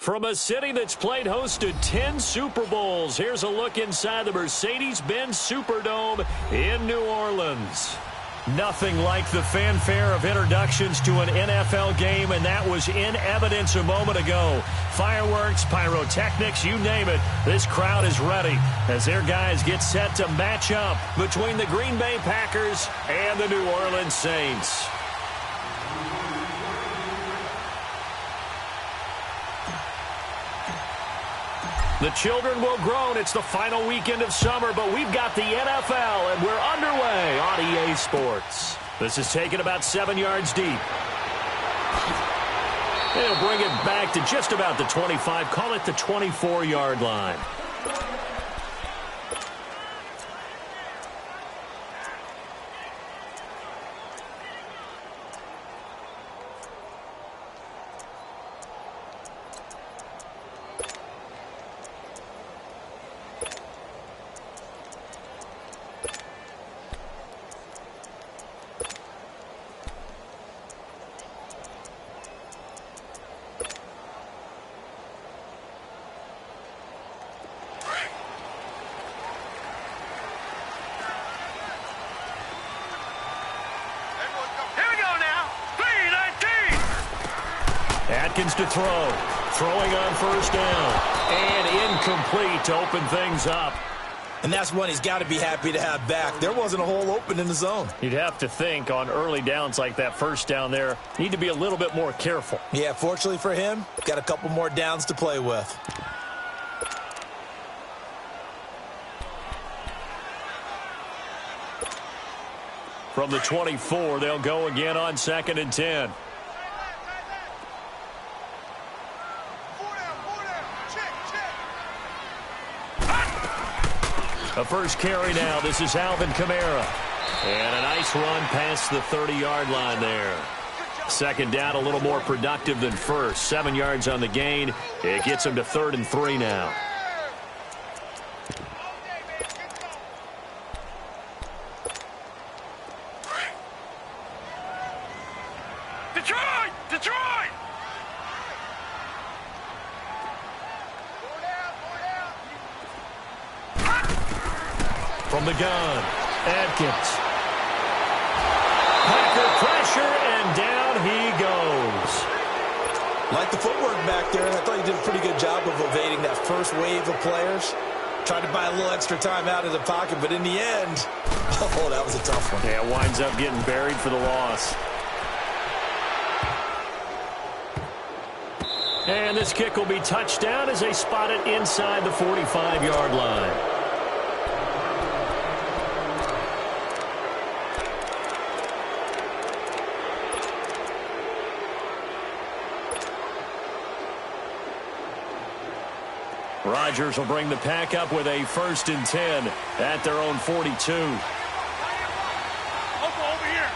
From a city that's played host to 10 Super Bowls, here's a look inside the Mercedes-Benz Superdome in New Orleans. Nothing like the fanfare of introductions to an NFL game, and that was in evidence a moment ago. Fireworks, pyrotechnics, you name it, this crowd is ready as their guys get set to match up between the Green Bay Packers and the New Orleans Saints. The children will groan. It's the final weekend of summer, but we've got the NFL, and we're underway on EA Sports. This is taken about 7 yards deep. They'll bring it back to just about the 25, call it the 24-yard line. Atkins to throw. Throwing on first down. And incomplete to open things up. And that's one he's got to be happy to have back. There wasn't a hole open in the zone. You'd have to think on early downs like that first down there, need to be a little bit more careful. Yeah, fortunately for him, got a couple more downs to play with. From the 24, they'll go again on 2nd and 10. A first carry now. This is Alvin Kamara. And a nice run past the 30-yard line there. Second down, a little more productive than first. 7 yards on the gain. It gets him to 3rd and 3 now. Detroit! From the gun, Atkins. Packer pressure, and down he goes. Like the footwork back there, I thought he did a pretty good job of evading that first wave of players. Tried to buy a little extra time out of the pocket, but in the end, oh, that was a tough one. Yeah, winds up getting buried for the loss. And this kick will be touchdown as they spot it inside the 45-yard line. Rodgers will bring the pack up with a 1st and 10 at their own 42. Over here.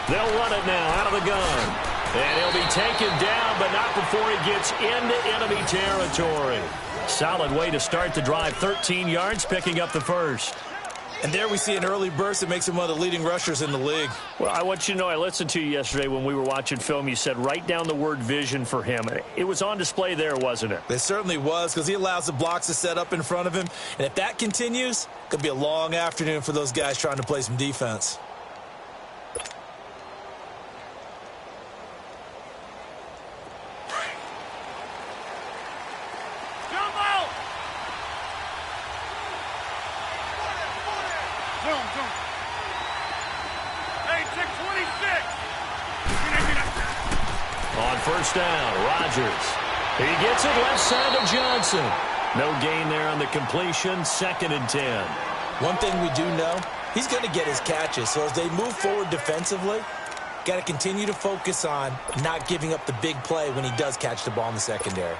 They'll run it now out of the gun. And he'll be taken down, but not before he gets into enemy territory. Solid way to start the drive. 13 yards, picking up the first. And there we see an early burst that makes him one of the leading rushers in the league. Well, I want you to know, I listened to you yesterday when we were watching film. You said write down the word vision for him. It was on display there, wasn't it? It certainly was, because he allows the blocks to set up in front of him. And if that continues, it could be a long afternoon for those guys trying to play some defense. On first down, Rodgers. He gets it left side to Johnson. No gain there on the completion. 2nd and 10. One thing we do know, he's going to get his catches. So as they move forward defensively, got to continue to focus on not giving up the big play when he does catch the ball in the secondary.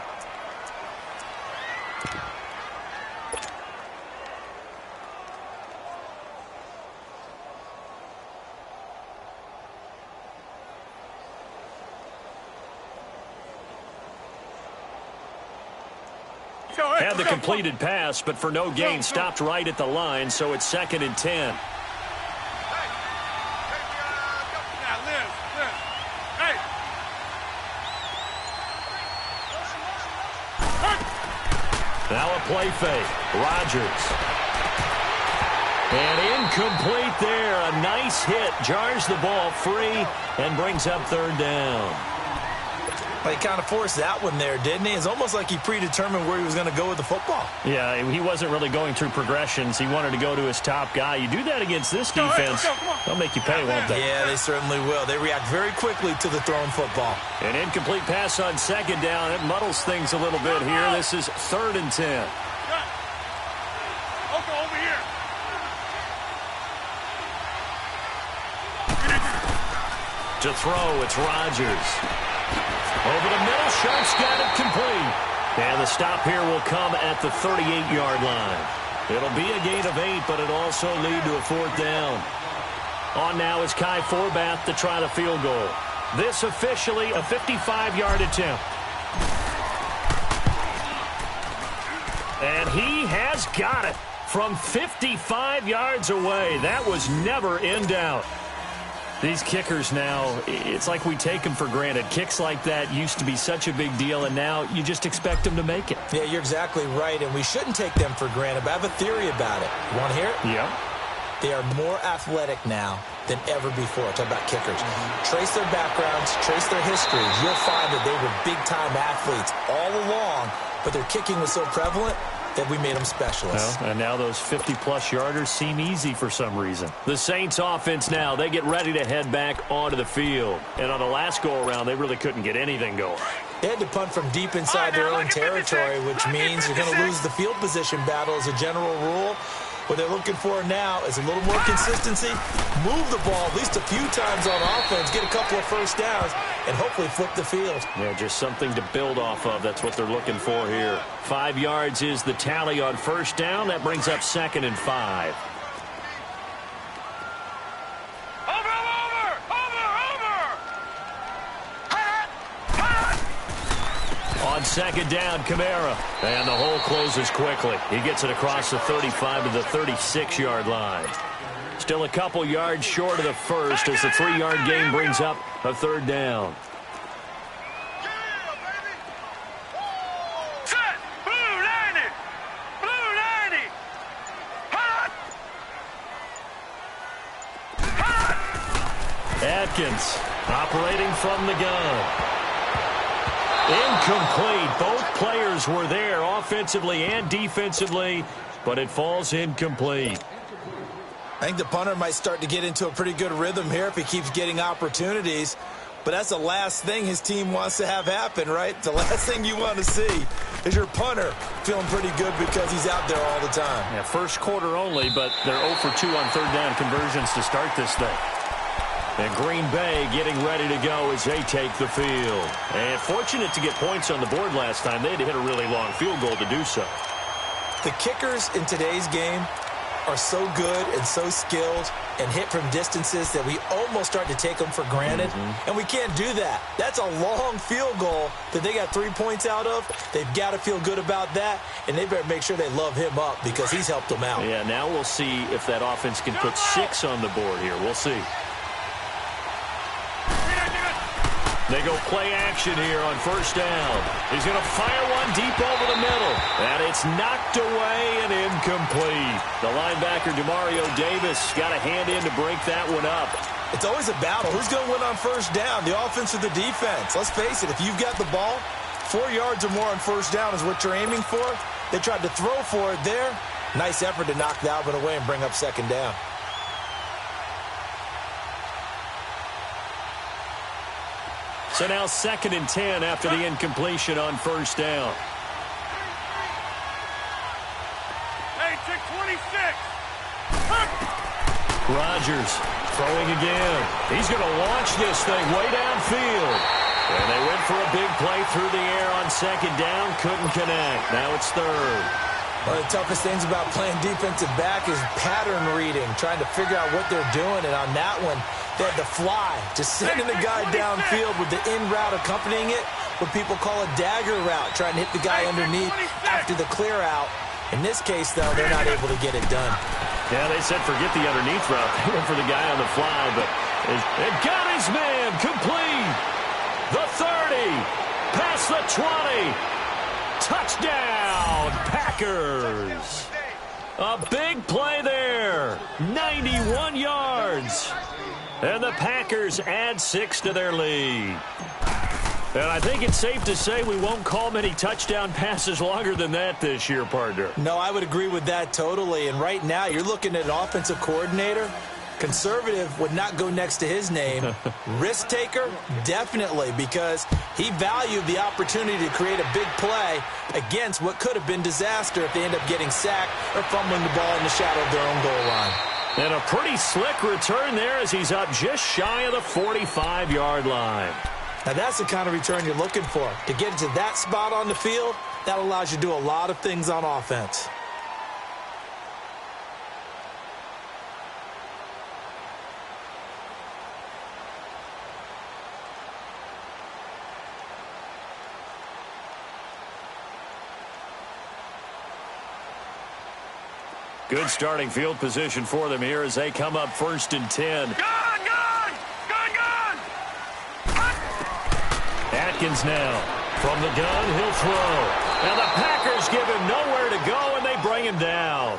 Had the completed pass, but for no gain, stopped right at the line, so it's 2nd and 10. Now, Liz, Now a play fake. Rodgers. And incomplete there. A nice hit. Jars the ball free and brings up third down. Well, he kind of forced that one there, didn't he? It's almost like he predetermined where he was going to go with the football. Yeah, he wasn't really going through progressions. He wanted to go to his top guy. You do that against this defense, they'll make you pay, won't they? Yeah, they certainly will. They react very quickly to the thrown football. An incomplete pass on second down. It muddles things a little bit here. This is 3rd and 10. Over here. To throw, it's Rodgers. Over the middle, Sharp's got it complete. And the stop here will come at the 38-yard line. It'll be a gain of 8, but it'll also lead to a 4th down. On now is Kai Forbath to try the field goal. This officially a 55-yard attempt. And he has got it from 55 yards away. That was never in doubt. These kickers now, it's like we take them for granted. Kicks like that used to be such a big deal, and now you just expect them to make it. Yeah, you're exactly right, and we shouldn't take them for granted, but I have a theory about it. You want to hear it? Yeah. They are more athletic now than ever before. Talk about kickers. Trace their backgrounds, trace their histories. You'll find that they were big-time athletes all along, but their kicking was so prevalent that we made them specialists. Well, and now those 50-plus yarders seem easy for some reason. The Saints offense now, they get ready to head back onto the field. And on the last go-around, they really couldn't get anything going. They had to punt from deep inside their own territory, which means you're going to lose the field position battle as a general rule. What they're looking for now is a little more consistency, move the ball at least a few times on offense, get a couple of first downs, and hopefully flip the field. Yeah, just something to build off of. That's what they're looking for here. 5 yards is the tally on first down. That brings up 2nd and 5. On second down, Kamara. And the hole closes quickly. He gets it across the 35 to the 36-yard line. Still a couple yards short of the first as the 3-yard gain brings up a 3rd down. Atkins operating from the gun. Incomplete. Both players were there offensively and defensively, but it falls incomplete. I think the punter might start to get into a pretty good rhythm here if he keeps getting opportunities. But that's the last thing his team wants to have happen, right? The last thing you want to see is your punter feeling pretty good because he's out there all the time. Yeah, first quarter only, but they're 0 for 2 on 3rd down conversions to start this thing. And Green Bay getting ready to go as they take the field. And fortunate to get points on the board last time. They had to hit a really long field goal to do so. The kickers in today's game are so good and so skilled and hit from distances that we almost start to take them for granted. And we can't do that. That's a long field goal that they got 3 points out of. They've got to feel good about that, and they better make sure they love him up because he's helped them out. Yeah, now we'll see if that offense can put 6 on the board here. We'll see. They go play action here on first down. He's going to fire one deep over the middle. And it's knocked away and incomplete. The linebacker, Demario Davis, got a hand in to break that one up. It's always a battle. Who's going to win on first down, the offense or the defense? Let's face it, if you've got the ball, 4 yards or more on first down is what you're aiming for. They tried to throw for it there. Nice effort to knock that one away and bring up second down. So now 2nd and 10 after the incompletion on first down. Hey, check 26. Rodgers throwing again. He's going to launch this thing way downfield. And they went for a big play through the air on second down. Couldn't connect. Now it's 3rd. One of the toughest things about playing defensive back is pattern reading, trying to figure out what they're doing. And on that one, they had to fly, just sending the guy downfield with the in route accompanying it, what people call a dagger route, trying to hit the guy underneath after the clear out. In this case, though, they're not able to get it done. Yeah, they said forget the underneath route. They went for the guy on the fly, but it got his man complete. The 30, past the 20, Touchdown, Packers. A big play there, 91 yards. And the Packers add 6 to their lead. And I think it's safe to say we won't call many touchdown passes longer than that this year, partner. No, I would agree with that totally. And right now, you're looking at an offensive coordinator. Conservative would not go next to his name. Risk taker, definitely, because he valued the opportunity to create a big play against what could have been disaster if they end up getting sacked or fumbling the ball in the shadow of their own goal line. And a pretty slick return there as he's up just shy of the 45-yard line. Now, that's the kind of return you're looking for. To get to that spot on the field, that allows you to do a lot of things on offense. Good starting field position for them here as they come up 1st and 10. Gone! Atkins now from the gun, he'll throw. Now the Packers give him nowhere to go, and they bring him down.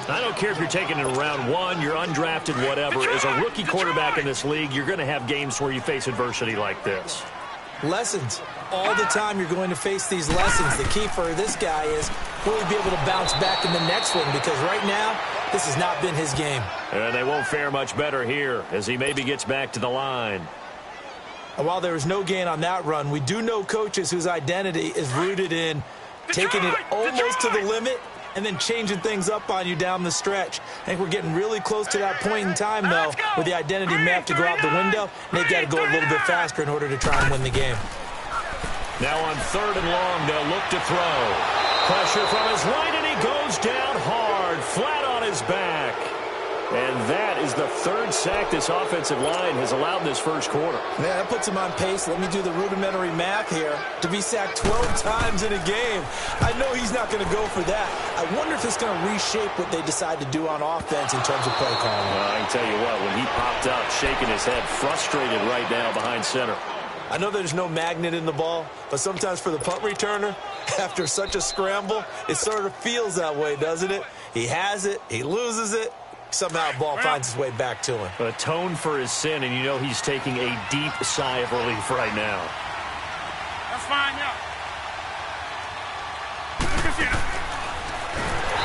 I don't care if you're taking it in round 1, you're undrafted, whatever. As a rookie quarterback in this league, you're going to have games where you face adversity like this. Lessons. All the time you're going to face these lessons. The key for this guy is will he be able to bounce back in the next one, because right now this has not been his game. And they won't fare much better here as he maybe gets back to the line. And while there was no gain on that run, we do know coaches whose identity is rooted in taking it almost to the limit and then changing things up on you down the stretch. I think we're getting really close to that point in time, though, where the identity may have to go out the window, and they've got to go a little bit faster in order to try and win the game. Now on 3rd and long, they'll look to throw. Pressure from his right, and he goes down hard, flat on his back. And that is the 3rd sack this offensive line has allowed in this first quarter. Yeah, that puts him on pace. Let me do the rudimentary math here. To be sacked 12 times in a game, I know he's not going to go for that. I wonder if it's going to reshape what they decide to do on offense in terms of play calling. I can tell you what, when he popped up, shaking his head, frustrated right now behind center. I know there's no magnet in the ball, but sometimes for the punt returner, after such a scramble, it sort of feels that way, doesn't it? He has it, he loses it. Somehow the ball finds its way back to him. Atone for his sin, and you know he's taking a deep sigh of relief right now. That's fine, yeah.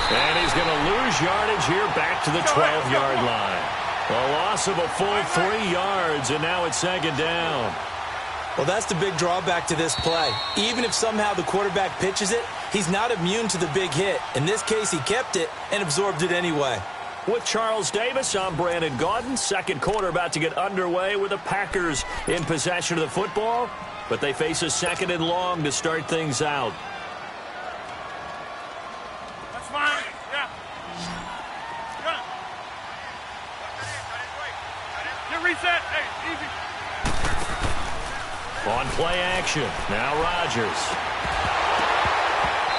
And he's going to lose yardage here back to the 12-yard line. A loss of a full 3 yards, and now it's 2nd down. Well, that's the big drawback to this play. Even if somehow the quarterback pitches it, he's not immune to the big hit. In this case, he kept it and absorbed it anyway. With Charles Davis, I'm Brandon Gaudin. 2nd quarter about to get underway with the Packers in possession of the football, but they face a 2nd and long to start things out. That's fine, yeah. Get reset, hey, easy. On play action, now Rodgers.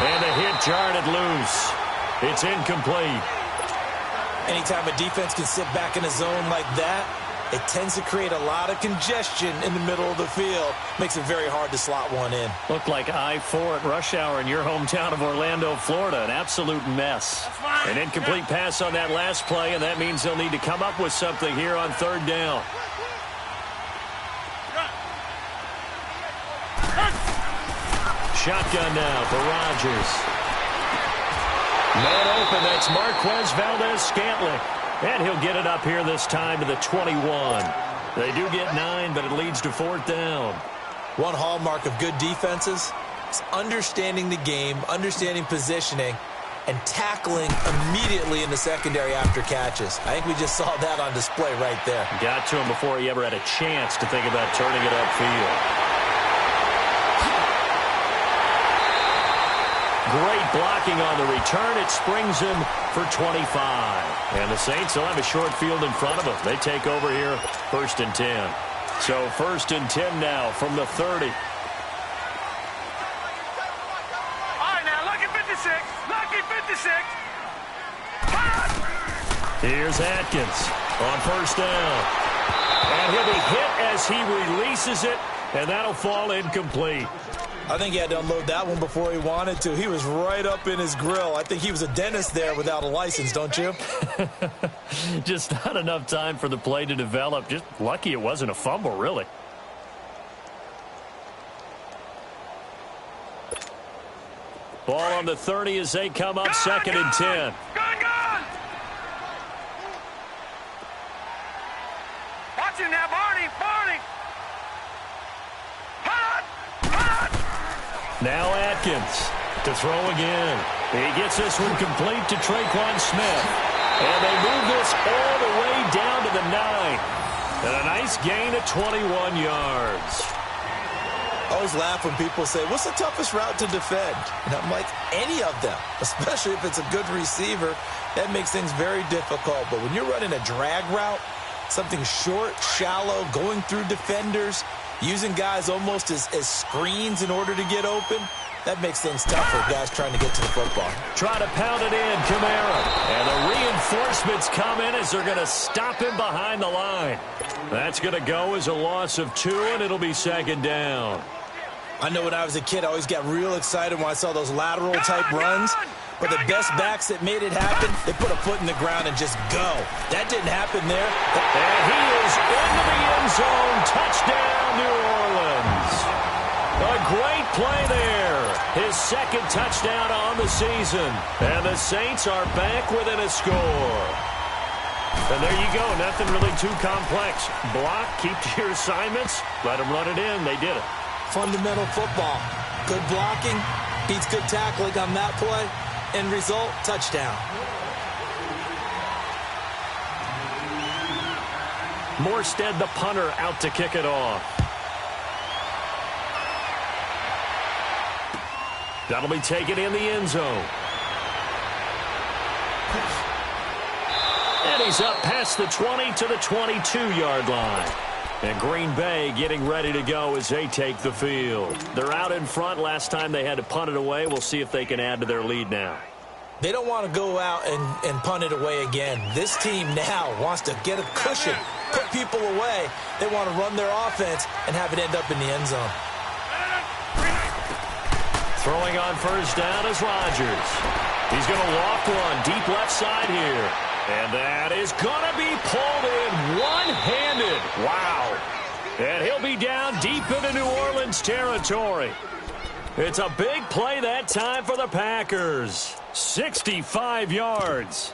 And the hit jarred it loose. It's incomplete. Anytime a defense can sit back in a zone like that, it tends to create a lot of congestion in the middle of the field. Makes it very hard to slot one in. Looked like I-4 at rush hour in your hometown of Orlando, Florida. An absolute mess. An incomplete pass on that last play, and that means they'll need to come up with something here on 3rd down. Shotgun now for Rodgers. Man open, that's Marquez Valdez-Scantling. And he'll get it up here this time to the 21. They do get 9, but it leads to 4th down. One hallmark of good defenses is understanding the game, understanding positioning, and tackling immediately in the secondary after catches. I think we just saw that on display right there. Got to him before he ever had a chance to think about turning it upfield. Great blocking on the return. It springs him for 25. And the Saints will have a short field in front of them. They take over here 1st and 10. So 1st and 10 now from the 30. All right, now, lucky 56. Lucky 56. Here's Atkins on 1st down. And he'll be hit as he releases it, and that'll fall incomplete. I think he had to unload that one before he wanted to. He was right up in his grill. I think he was a dentist there without a license, don't you? Just not enough time for the play to develop. Just lucky it wasn't a fumble, really. Ball on the 30 as they come up, second and 10. Gone! Watch him now, Barney! Now Atkins to throw again. He gets this one complete to Traquan Smith. And they move this all the way down to the 9. And a nice gain of 21 yards. I always laugh when people say, what's the toughest route to defend? And I'm like, any of them, especially if it's a good receiver. That makes things very difficult. But when you're running a drag route, something short, shallow, going through defenders, using guys almost as screens in order to get open, that makes things tough for guys trying to get to the football. Try to pound it in, Kamara. And the reinforcements come in as they're going to stop him behind the line. That's going to go as a loss of 2, and it'll be second down. I know when I was a kid, I always got real excited when I saw those lateral-type runs. But the best backs that made it happen, they put a foot in the ground and just go. That didn't happen there. And he is into the end zone. Touchdown, New Orleans. A great play there. His second touchdown on the season. And the Saints are back within a score. And there you go. Nothing really too complex. Block, keep to your assignments, let them run it in. They did it. Fundamental football. Good blocking beats good tackling on that play. End result, touchdown. Morstead, the punter, out to kick it off. That'll be taken in the end zone. And he's up past the 20 to the 22-yard line. And Green Bay getting ready to go as they take the field. They're out in front. Last time they had to punt it away. We'll see if they can add to their lead now. They don't want to go out and punt it away again. This team now wants to get a cushion, put people away. They want to run their offense and have it end up in the end zone. Throwing on first down is Rodgers. He's going to walk one deep left side here. And that is going to be pulled in one-handed. Wow. And he'll be down deep into New Orleans territory. It's a big play that time for the Packers. 65 yards.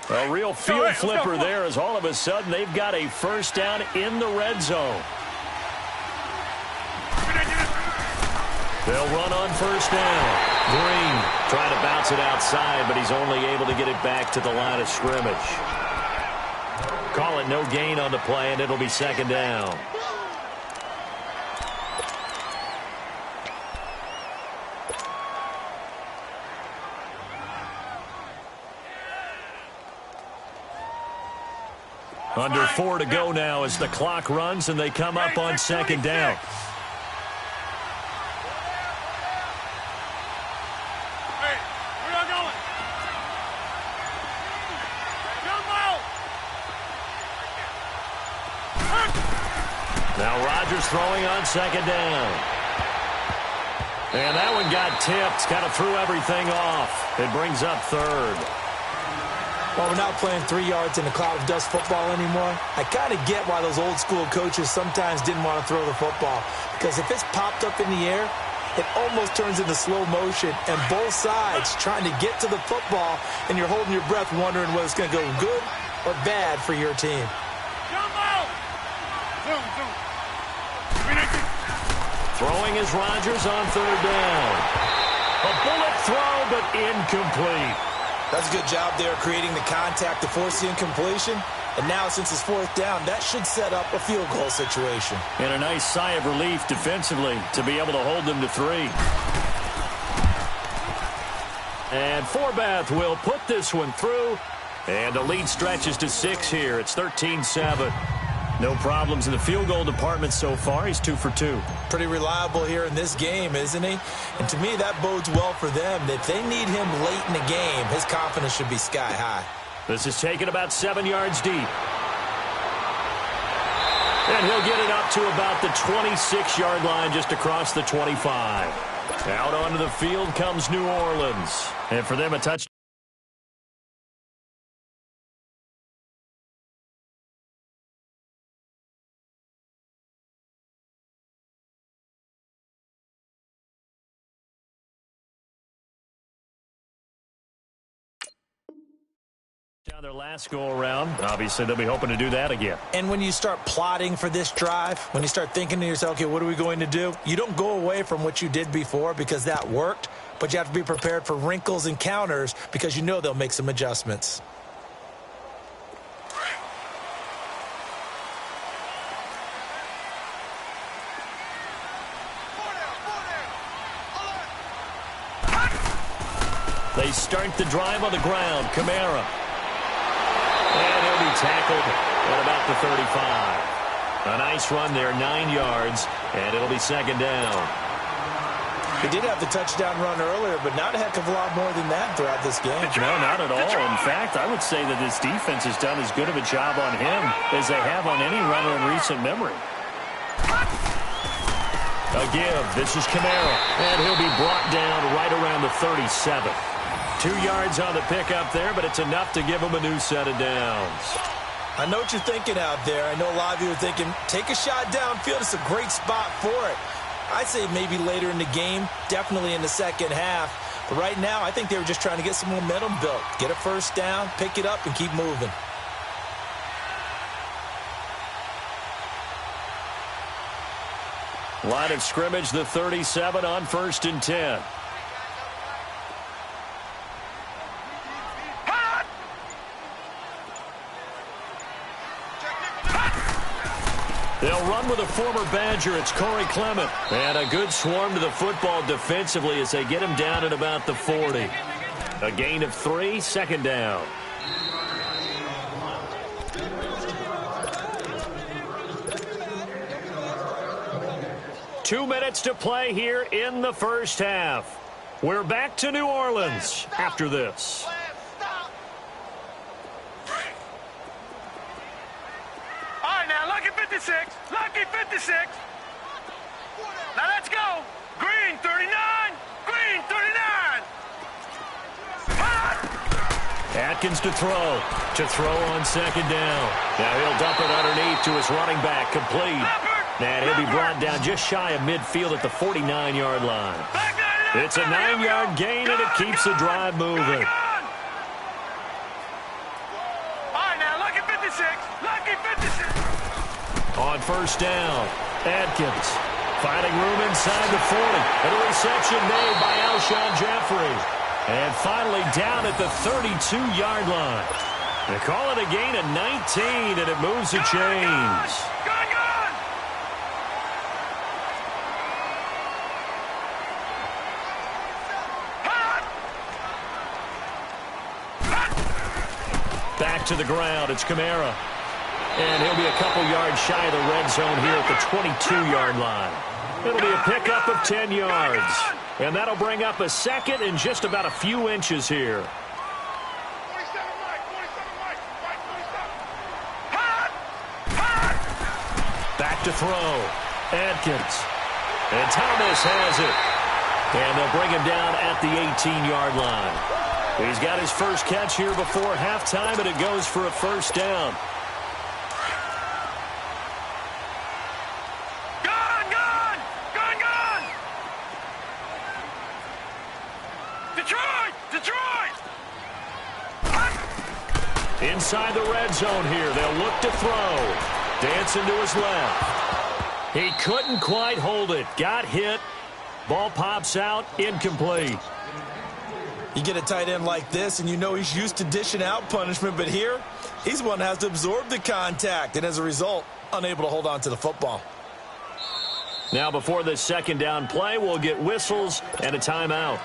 A real field flipper there as all of a sudden they've got a first down in the red zone. They'll run on first down. Green trying to bounce it outside, but he's only able to get it back to the line of scrimmage. Call it no gain on the play, and it'll be second down. Under 4 to go now as the clock runs, and they come up on second down. Now Rodgers throwing on second down. And that one got tipped, kind of threw everything off. It brings up third. Well, we're not playing 3 yards in a cloud of dust football anymore. I kind of get why those old school coaches sometimes didn't want to throw the football. Because if it's popped up in the air, it almost turns into slow motion. And both sides trying to get to the football, and you're holding your breath wondering whether it's going to go good or bad for your team. Throwing is Rodgers on third down. A bullet throw, but incomplete. That's a good job there creating the contact to force the incompletion. And now, since it's fourth down, that should set up a field goal situation. And a nice sigh of relief defensively to be able to hold them to 3. And Forbath will put this one through. And the lead stretches to 6 here. It's 13-7. No problems in the field goal department so far. He's 2 for 2. Pretty reliable here in this game, isn't he? And to me, that bodes well for them. If they need him late in the game, his confidence should be sky high. This is taken about 7 yards deep. And he'll get it up to about the 26-yard line, just across the 25. Out onto the field comes New Orleans. And for them, a touchdown. Down their last go-around. Obviously, they'll be hoping to do that again. And when you start plotting for this drive, when you start thinking to yourself, okay, what are we going to do? You don't go away from what you did before because that worked, but you have to be prepared for wrinkles and counters because you know they'll make some adjustments. They start the drive on the ground. Kamara. And he'll be tackled at about the 35. A nice run there, 9 yards, and it'll be second down. He did have the touchdown run earlier, but not a heck of a lot more than that throughout this game. No, not at all. In fact, I would say that this defense has done as good of a job on him as they have on any runner in recent memory. A give. This is Kamara, and he'll be brought down right around the 37. 2 yards on the pickup there, but it's enough to give him a new set of downs. I know what you're thinking out there. I know a lot of you are thinking, take a shot downfield. It's a great spot for it. I'd say maybe later in the game, definitely in the second half. But right now, I think they were just trying to get some momentum built. Get a first down, pick it up, and keep moving. Line of scrimmage, the 37 on 1st and 10. They'll run with a former Badger. It's Corey Clement. And a good swarm to the football defensively as they get him down at about the 40. A gain of 3, second down. Two minutes to play here in the first half. We're back to New Orleans after this. Lucky 56. Lucky 56. Now let's go. Green 39. Green 39. Atkins to throw. To throw on second down. Now he'll dump it underneath to his running back. Complete. And he'll be brought down just shy of midfield at the 49-yard line. It's a 9-yard gain, and it keeps the drive moving. All right, now lucky 56. Lucky 56. On first down, Atkins finding room inside the 40. And a reception made by Alshon Jeffrey. And finally down at the 32-yard line. They call it a gain of 19, and it moves the chains. Back to the ground, it's Kamara. And he'll be a couple yards shy of the red zone here at the 22-yard line. It'll be a pickup of 10 yards. And that'll bring up a second and just about a few inches here. Back to throw. Atkins. And Thomas has it. And they'll bring him down at the 18-yard line. He's got his first catch here before halftime, and it goes for a first down. Inside the red zone here. They'll look to throw. Dancing to his left. He couldn't quite hold it. Got hit. Ball pops out. Incomplete. You get a tight end like this, and you know he's used to dishing out punishment, but here, he's one that has to absorb the contact, and as a result, unable to hold on to the football. Now, before this second down play, we'll get whistles and a timeout,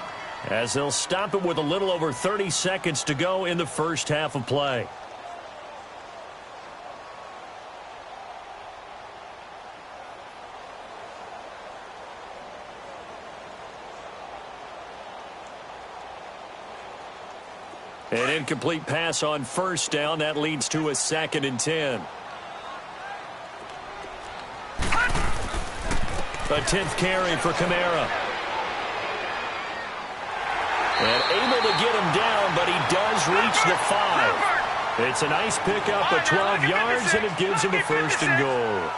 as they'll stop it with a little over 30 seconds to go in the first half of play. An incomplete pass on first down. That leads to a 2nd and 10. A 10th carry for Kamara. And able to get him down, but he does reach the 5. It's a nice pickup of 12 yards, and it gives him a 1st and goal.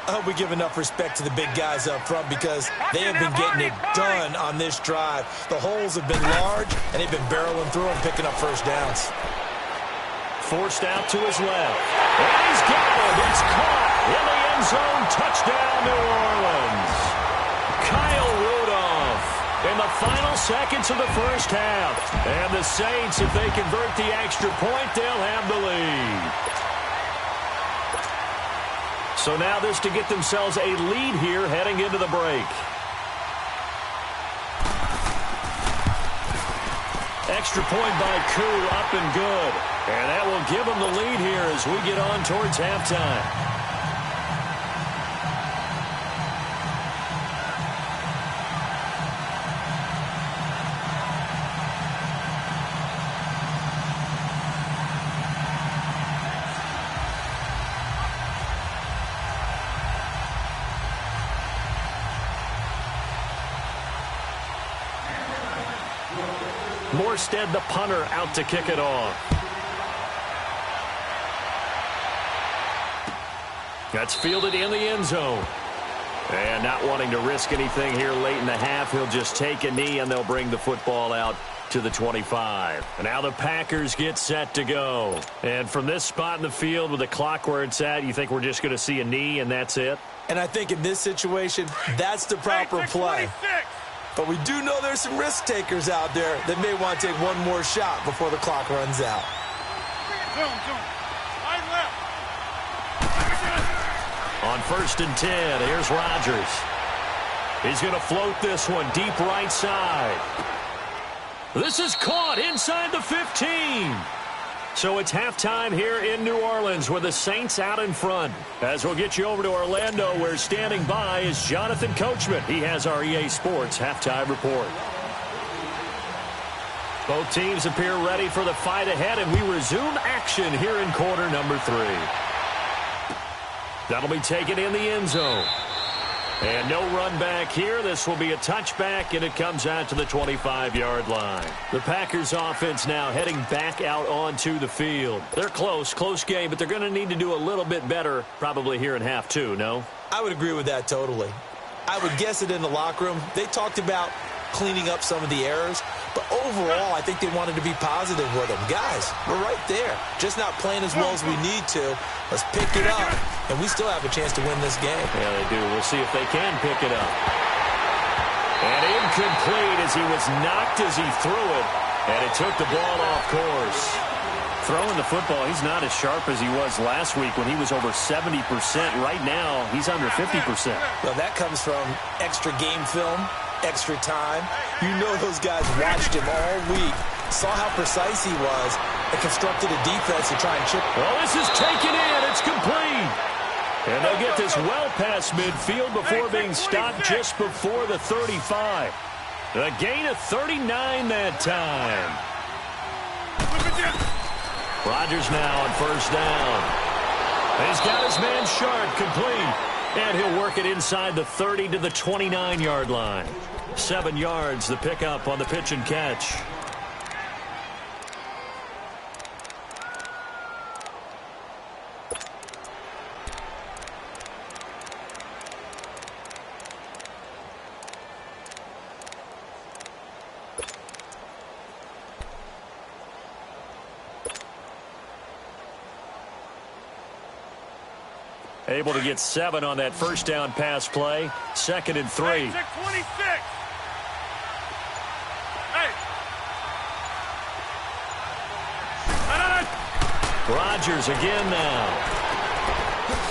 I hope we give enough respect to the big guys up front because they have been getting it done on this drive. The holes have been large, and they've been barreling through them, picking up first downs. Forced out to his left. And he's got it. It's caught in the end zone. Touchdown, New Orleans. Kyle Rudolph in the final seconds of the first half. And the Saints, if they convert the extra point, they'll have the lead. So now this to get themselves a lead here heading into the break. Extra point by Koo, up and good. And that will give them the lead here as we get on towards halftime. Morstead, the punter, out to kick it off. That's fielded in the end zone. And not wanting to risk anything here late in the half, he'll just take a knee, and they'll bring the football out to the 25. And now the Packers get set to go. And from this spot in the field with the clock where it's at, you think we're just going to see a knee and that's it? And I think in this situation, that's the proper play. But we do know there's some risk takers out there that may want to take one more shot before the clock runs out. On 1st and 10, here's Rodgers. He's going to float this one deep right side. This is caught inside the 15. So it's halftime here in New Orleans with the Saints out in front. As we'll get you over to Orlando, where standing by is Jonathan Coachman. He has our EA Sports halftime report. Both teams appear ready for the fight ahead, and we resume action here in quarter number 3. That'll be taken in the end zone. And no run back here. This will be a touchback, and it comes out to the 25-yard line. The Packers offense now heading back out onto the field. They're close game, but they're going to need to do a little bit better probably here in half 2, no? I would agree with that totally. I would guess it in the locker room. They talked about cleaning up some of the errors, but overall, I think they wanted to be positive with them. Guys, we're right there. Just not playing as well as we need to. Let's pick it up, and we still have a chance to win this game. Yeah, they do. We'll see if they can pick it up. And incomplete as he was knocked as he threw it, and it took the ball off course. Throwing the football, he's not as sharp as he was last week when he was over 70%. Right now, he's under 50%. Well, that comes from extra game film, extra time. You know those guys watched him all week, saw how precise he was, and constructed a defense to try and chip. Well, this is taken in. It's complete. And they'll get this well past midfield before being stopped just before the 35. A gain of 39 that time. Rodgers now on 1st down. He's got his man Sharp complete. And he'll work it inside the 30 to the 29-yard line. 7 yards, the pickup on the pitch and catch. Able to get 7 on that 1st down pass play. 2nd and 3. Hey, 26. Hey. Rodgers again now.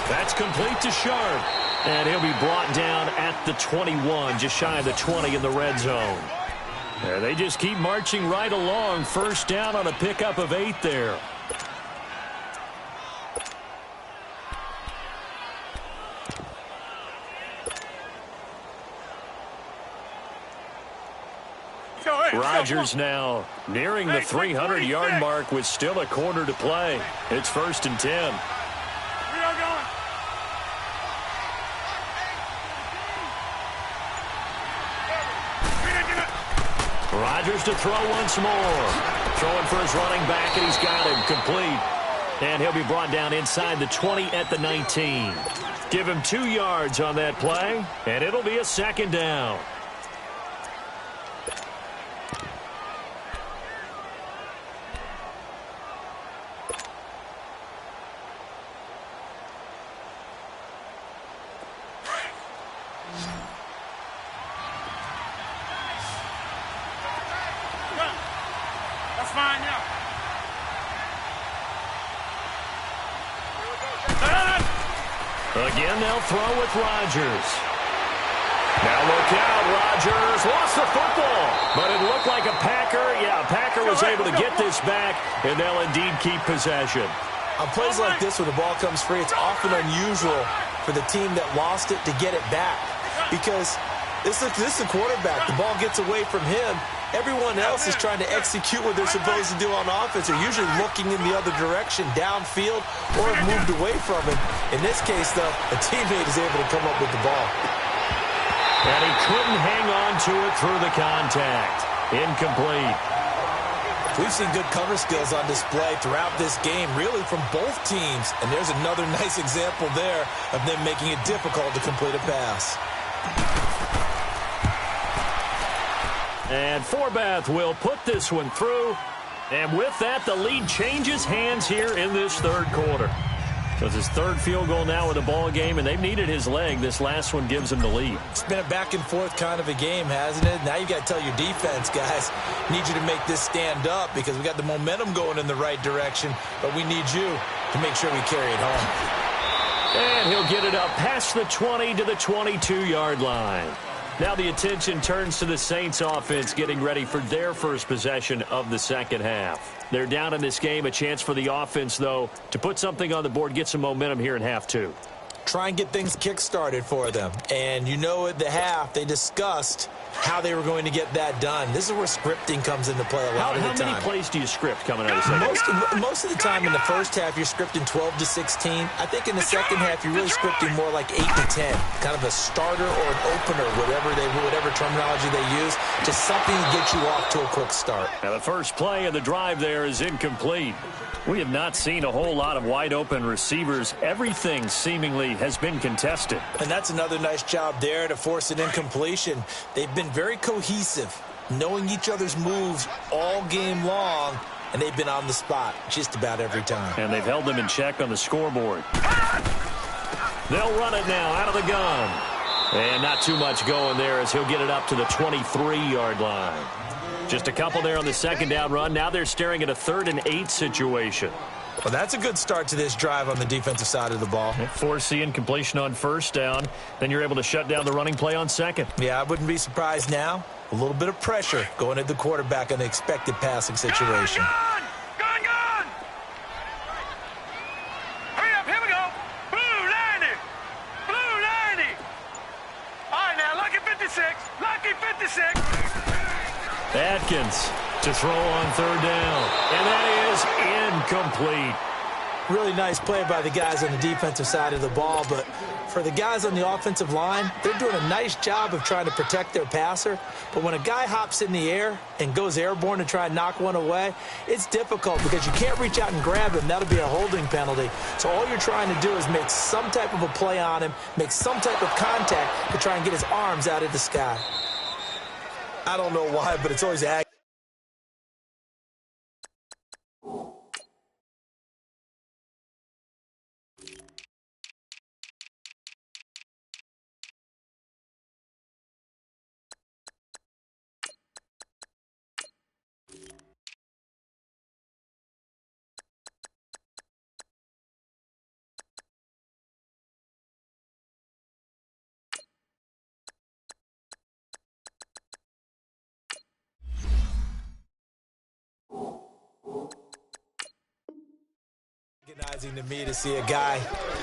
That's complete to Sharp. And he'll be brought down at the 21, just shy of the 20 in the red zone. And they just keep marching right along. 1st down on a pickup of 8 there. Yo, hey. Rodgers now nearing the 300-yard mark with still a quarter to play. It's 1st and 10. We are going. Rodgers to throw once more. Throwing for his running back, and he's got him complete. And he'll be brought down inside the 20 at the 19. Give him 2 yards on that play, and it'll be a 2nd down. That's fine, yeah. Again, they'll throw with Rodgers. Now look out, Rodgers lost the football, but it looked like a Packer. Yeah, a Packer was able to get this back, and they'll indeed keep possession. On plays like this, when the ball comes free, it's often unusual for the team that lost it to get it back, because this is a quarterback. The ball gets away from him. Everyone else is trying to execute what they're supposed to do on offense. They're usually looking in the other direction, downfield, or have moved away from it. In this case, though, a teammate is able to come up with the ball. And he couldn't hang on to it through the contact. Incomplete. We've seen good cover skills on display throughout this game, really from both teams. And there's another nice example there of them making it difficult to complete a pass. And Forbath will put this one through. And with that, the lead changes hands here in this 3rd quarter. So it's his 3rd field goal now with the ball game, and they've needed his leg. This last one gives him the lead. It's been a back-and-forth kind of a game, hasn't it? Now you got to tell your defense, guys, need you to make this stand up because we got the momentum going in the right direction, but we need you to make sure we carry it home. And he'll get it up past the 20 to the 22-yard line. Now the attention turns to the Saints offense getting ready for their first possession of the 2nd half. They're down in this game. A chance for the offense, though, to put something on the board, get some momentum here in half 2. Try and get things kick-started for them. And you know at the half, they discussed how they were going to get that done. This is where scripting comes into play a lot of the time. How many plays do you script coming out of the second? Most of the time in the first half, you're scripting 12 to 16. I think in the second half, you're really scripting more like 8 to 10. Kind of a starter or an opener, whatever terminology they use, just something to get you off to a quick start. Now the first play of the drive there is incomplete. We have not seen a whole lot of wide-open receivers. Everything seemingly has been contested. And that's another nice job there to force an incompletion. They've been very cohesive, knowing each other's moves all game long, and they've been on the spot just about every time. And they've held them in check on the scoreboard. They'll run it now out of the gun. And not too much going there as he'll get it up to the 23-yard line. Just a couple there on the 2nd down run. Now they're staring at a 3rd and 8 situation. Well, that's a good start to this drive on the defensive side of the ball. Force the incompletion on 1st down. Then you're able to shut down the running play on 2nd. Yeah, I wouldn't be surprised now. A little bit of pressure going at the quarterback in the expected passing situation. Gone! Hurry up, here we go. Blue 90. Blue 90. All right, now, lucky 56. Lucky 56. Atkins to throw on 3rd down. And that is incomplete. Really nice play by the guys on the defensive side of the ball, but for the guys on the offensive line, they're doing a nice job of trying to protect their passer. But when a guy hops in the air and goes airborne to try and knock one away, it's difficult because you can't reach out and grab him. That'll be a holding penalty. So all you're trying to do is make some type of a play on him, make some type of contact to try and get his arms out of the sky. I don't know why, but it's always aggravating. Surprising to me to see a guy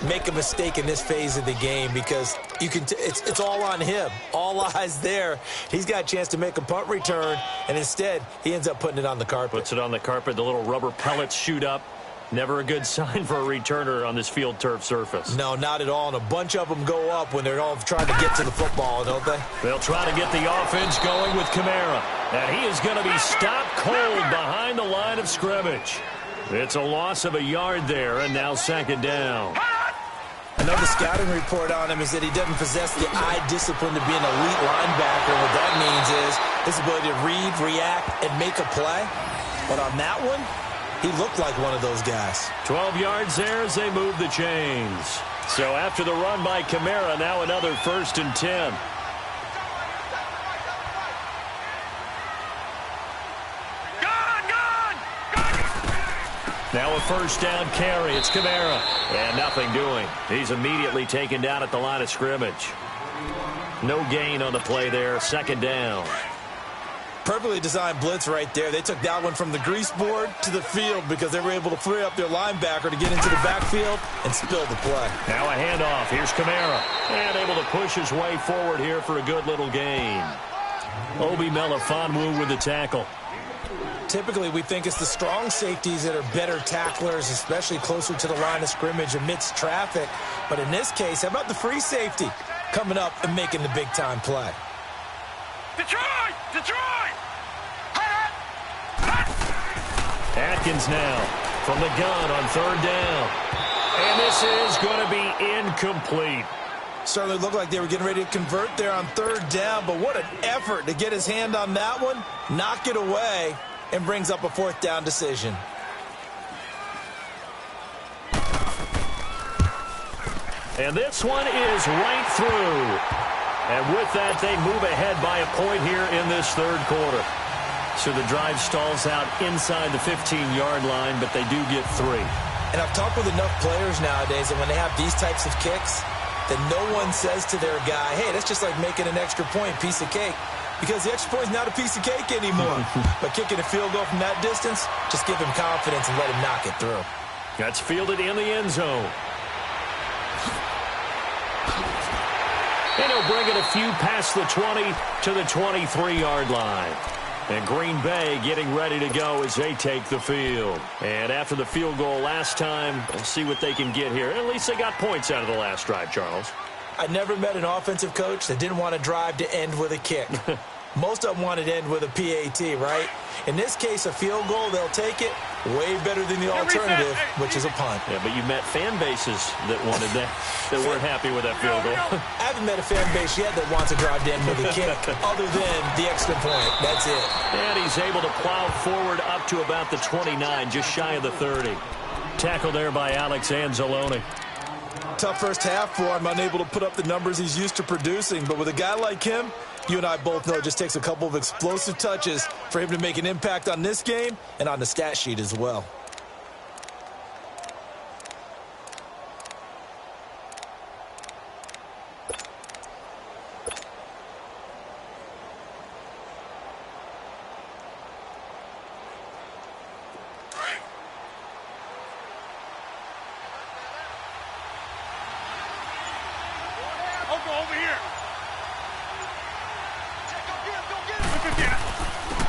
make a mistake in this phase of the game because it's all on him. All eyes there. He's got a chance to make a punt return, and instead he ends up putting it on the carpet. Puts it on the carpet. The little rubber pellets shoot up. Never a good sign for a returner on this field turf surface. No, not at all. And a bunch of them go up when they're all trying to get to the football, don't they? They'll try to get the offense going with Kamara. And he is going to be stopped cold behind the line of scrimmage. It's a loss of a yard there, and now second down. I know the scouting report on him is that he doesn't possess the eye discipline to be an elite linebacker. What that means is his ability to read, react, and make a play. But on that one, he looked like one of those guys. 12 yards there as they move the chains. So after the run by Kamara, now another 1st and 10. Now a 1st down carry. It's Kamara. And nothing doing. He's immediately taken down at the line of scrimmage. No gain on the play there. 2nd down. Perfectly designed blitz right there. They took that one from the grease board to the field because they were able to free up their linebacker to get into the backfield and spill the play. Now a handoff. Here's Kamara. And able to push his way forward here for a good little gain. Obi Melifonwu with the tackle. Typically, we think it's the strong safeties that are better tacklers, especially closer to the line of scrimmage amidst traffic. But in this case, how about the free safety coming up and making the big-time play? Detroit! Detroit! Atkins now from the gun on 3rd down. And this is going to be incomplete. Certainly looked like they were getting ready to convert there on 3rd down, but what an effort to get his hand on that one, knock it away, and brings up a 4th down decision. And this one is right through. And with that, they move ahead by a point here in this 3rd quarter. So the drive stalls out inside the 15-yard line, but they do get 3. And I've talked with enough players nowadays that when they have these types of kicks, that no one says to their guy, hey, that's just like making an extra point, piece of cake. Because the extra point is not a piece of cake anymore. But kicking a field goal from that distance, just give him confidence and let him knock it through. That's fielded in the end zone. And he'll bring it a few past the 20 to the 23-yard line. And Green Bay getting ready to go as they take the field. And after the field goal last time, we'll see what they can get here. At least they got points out of the last drive, Charles. I never met an offensive coach that didn't want a drive to end with a kick. Most of them wanted to end with a PAT, right? In this case, a field goal, they'll take it. Way better than the alternative, which is a punt. Yeah, but you met fan bases that wanted that, that weren't happy with that field goal. I haven't met a fan base yet that wants a drive to end with a kick other than the extra point. That's it. And he's able to plow forward up to about the 29, just shy of the 30. Tackle there by Alex Anzalone. Tough first half for him, unable to put up the numbers he's used to producing. But with a guy like him, you and I both know it just takes a couple of explosive touches for him to make an impact on this game and on the stat sheet as well.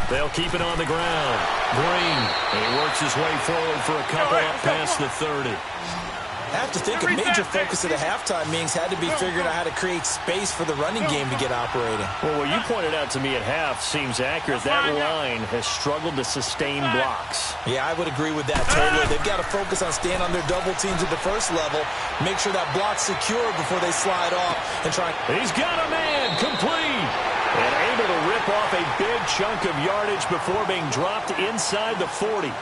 They'll keep it on the ground. Green, and he works his way forward for a couple up past the 30. I have to think a major focus of the halftime meetings had to be figuring out how to create space for the running game to get operating. Well, what you pointed out to me at half seems accurate. That line has struggled to sustain blocks. Yeah, I would agree with that totally. They've got to focus on staying on their double teams at the first level, make sure that block's secure before they slide off and try. He's got a man, complete. And able to rip off a big chunk of yardage before being dropped inside the 40.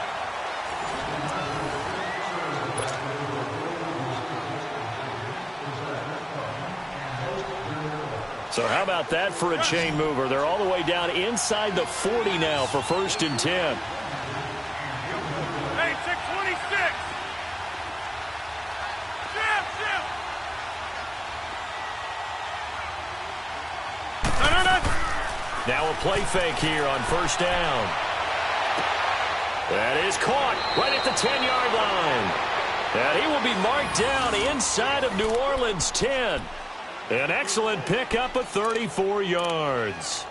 So how about that for a chain mover? They're all the way down inside the 40 now for 1st and 10. Hey, 626. Now a play fake here on 1st down. That is caught right at the 10-yard line. And he will be marked down inside of New Orleans' 10. An excellent pickup of 34 yards.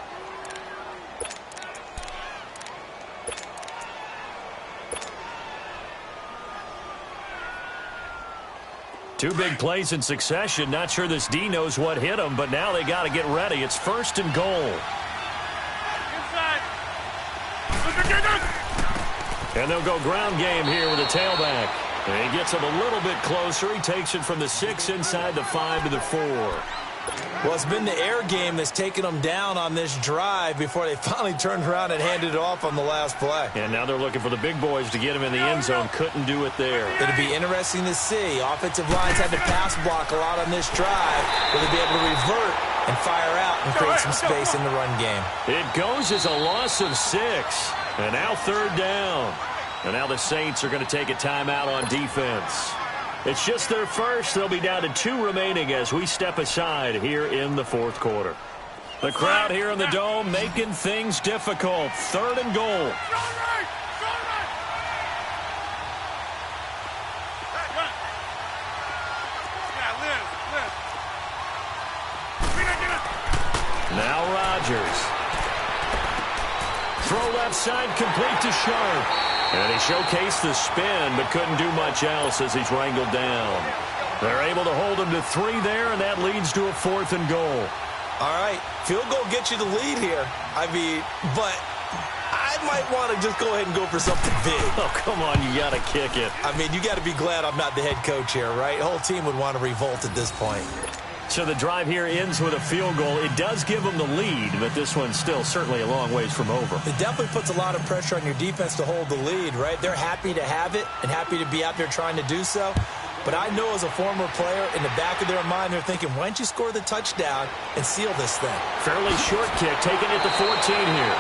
Two big plays in succession. Not sure this D knows what hit him, but now they got to get ready. It's 1st and goal. Inside. And they'll go ground game here with a tailback. And he gets him a little bit closer. He takes it from the 6 inside the 5 to the 4. Well, it's been the air game that's taken them down on this drive before they finally turned around and handed it off on the last play. And now they're looking for the big boys to get him in the end zone. Couldn't do it there. It'll be interesting to see. Offensive lines had to pass block a lot on this drive. Will they be able to revert and fire out and create some space in the run game? It goes as a loss of 6. And now 3rd down. And now the Saints are going to take a timeout on defense. It's just their first. They'll be down to 2 remaining as we step aside here in the 4th quarter. The crowd here in the Dome making things difficult. 3rd and goal. Now Rodgers. Throw left side, complete to Sharp. And he showcased the spin, but couldn't do much else as he's wrangled down. They're able to hold him to 3 there, and that leads to a 4th and goal. All right, field goal gets you the lead here. I mean, but I might want to just go ahead and go for something big. Oh, come on, you got to kick it. I mean, you got to be glad I'm not the head coach here, right? The whole team would want to revolt at this point. So the drive here ends with a field goal. It does give them the lead, but this one's still certainly a long ways from over. It definitely puts a lot of pressure on your defense to hold the lead, right? They're happy to have it and happy to be out there trying to do so. But I know as a former player, in the back of their mind, they're thinking, why don't you score the touchdown and seal this thing? Fairly short kick, taking it to 14 here.